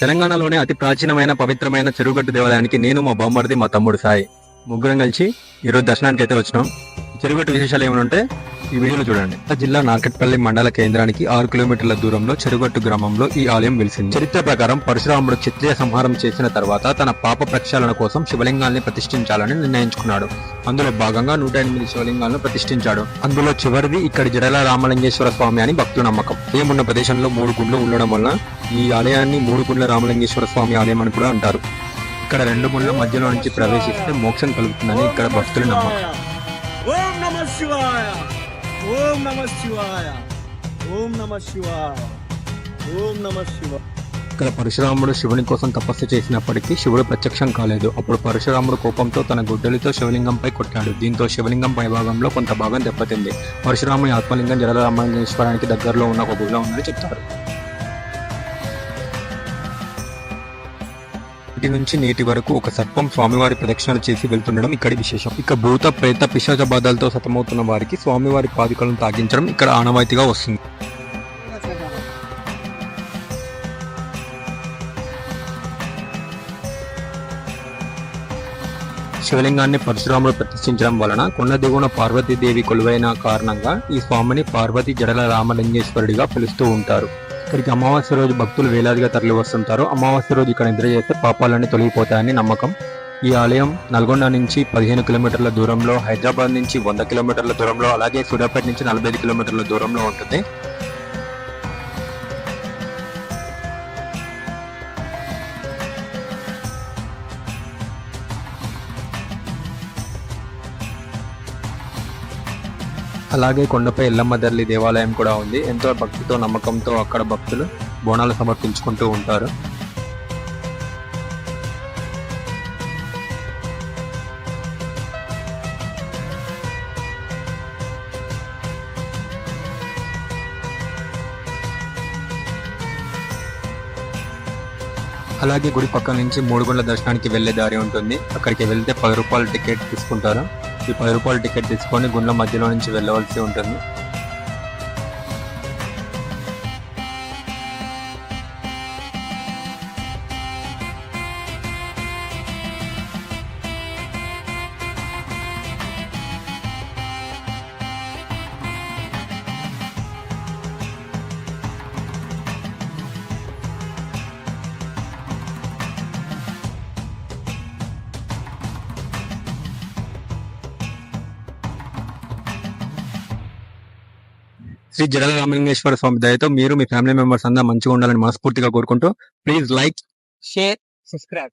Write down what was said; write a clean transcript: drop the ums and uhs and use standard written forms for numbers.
తెలంగాణలోనే అతి ప్రాచీనమైన పవిత్రమైన చెరువుగట్టు దేవాలయానికి నేను మా బామ్మడిది మా తమ్ముడు సాయి ముగ్గురం కలిసి ఈరోజు దర్శనానికి అయితే వచ్చినాం. చెరువుగట్టు విశేషాలు ఏమంటే ఈ వీడియోలో చూడండి. జిల్లా నార్కెట్పల్లి మండల కేంద్రానికి 6 కిలోమీటర్ల దూరంలో చెరువుగట్టు గ్రామంలో ఈ ఆలయం వెలిసింది. చరిత్ర ప్రకారం పరశురాముడు క్షత్రియ సంహారం చేసిన తర్వాత తన పాప ప్రక్షాళన కోసం శివలింగాల్ని ప్రతిష్ఠించాలని నిర్ణయించుకున్నాడు. అందులో భాగంగా 108 శివలింగాలను ప్రతిష్ఠించాడు. అందులో చివరిది ఇక్కడి జడల రామలింగేశ్వర స్వామి అని భక్తుల నమ్మకం. ఏమున్న ప్రదేశంలో 3 గుండ్లు ఉండడం వల్ల ఈ ఆలయాన్ని 3 గుండ్ల రామలింగేశ్వర స్వామి ఆలయం అని కూడా అంటారు. ఇక్కడ 2 గుండ్ల మధ్యలో నుంచి ప్రవేశిస్తే మోక్షం కలుగుతుందని ఇక్కడ భక్తుల నమ్మకం. ఓం నమః శివాయ, ఓం నమః శివాయ, ఓం నమః శివాయ, ఓం నమః శివాయ. ఇక్కడ పరశురాముడు శివుని కోసం తపస్సు చేసినప్పటికీ శివుడు ప్రత్యక్షం కాలేదు. అప్పుడు పరశురాముడు కోపంతో తన గుడ్డలితో శివలింగంపై కొట్టాడు. దీంతో శివలింగం పై భాగంలో కొంత భాగం దెబ్బతింది. పరశురాముని ఆత్మలింగం జడల రామలింగేశ్వరానికి దగ్గరలో ఉన్న ఒక గుడిలో ఉందని చెప్తారు. నేటి నుంచి నేటి వరకు ఒక సర్పం స్వామివారి ప్రదక్షిణలు చేసి వెళ్తుండడం ఇక్కడి విశేషం. ఇక భూత ప్రేత పిశాచ బాధలతో సతమవుతున్న వారికి స్వామివారి పాదుకలను తాగించడం ఇక్కడ ఆనవాయితీగా వస్తుంది. శివలింగాన్ని పరశురాముడు ప్రతిష్ఠించడం వలన కొండ దిగువన పార్వతీదేవి కొలువైన కారణంగా ఈ స్వామిని పార్వతీ జడల రామలింగేశ్వరుడిగా పిలుస్తూ ఉంటారు. ఇక్కడికి అమావాస్య రోజు భక్తులు వేలాదిగా తరలి వస్తుంటారు. అమావాస్య రోజు ఇక్కడ నిద్ర చేస్తే పాపాలన్నీ తొలగిపోతాయని నమ్మకం. ఈ ఆలయం నల్గొండ నుంచి 15 కిలోమీటర్ల దూరంలో, హైదరాబాద్ నుంచి 100 కిలోమీటర్ల దూరంలో, అలాగే సూర్యాపేట నుంచి 45 కిలోమీటర్ల దూరంలో ఉంటుంది. అలాగే కొండపై ఎల్లమ్మ తల్లి దేవాలయం కూడా ఉంది. ఎంతో భక్తితో నమ్మకంతో అక్కడ భక్తులు బోనాలు సమర్పించుకుంటూ ఉంటారు. అలాగే గుడి పక్క నుంచి 3 గుండ్ల దర్శనానికి వెళ్లే దారి ఉంటుంది. అక్కడికి వెళ్తే 10 రూపాయల టికెట్ తీసుకుంటారు. ఈ 10 రూపాయల టికెట్ తీసుకొని గుండ్ల మధ్యలో నుంచి వెళ్ళవలసి ఉంటుంది. శ్రీ జడల రామలింగేశ్వర స్వామి దయతో మీరు మీ ఫ్యామిలీ మెంబర్స్ అందరూ మంచిగా ఉండాలని మనస్ఫూర్తిగా కోరుకుంటూ ప్లీజ్ లైక్, షేర్, సబ్స్క్రైబ్.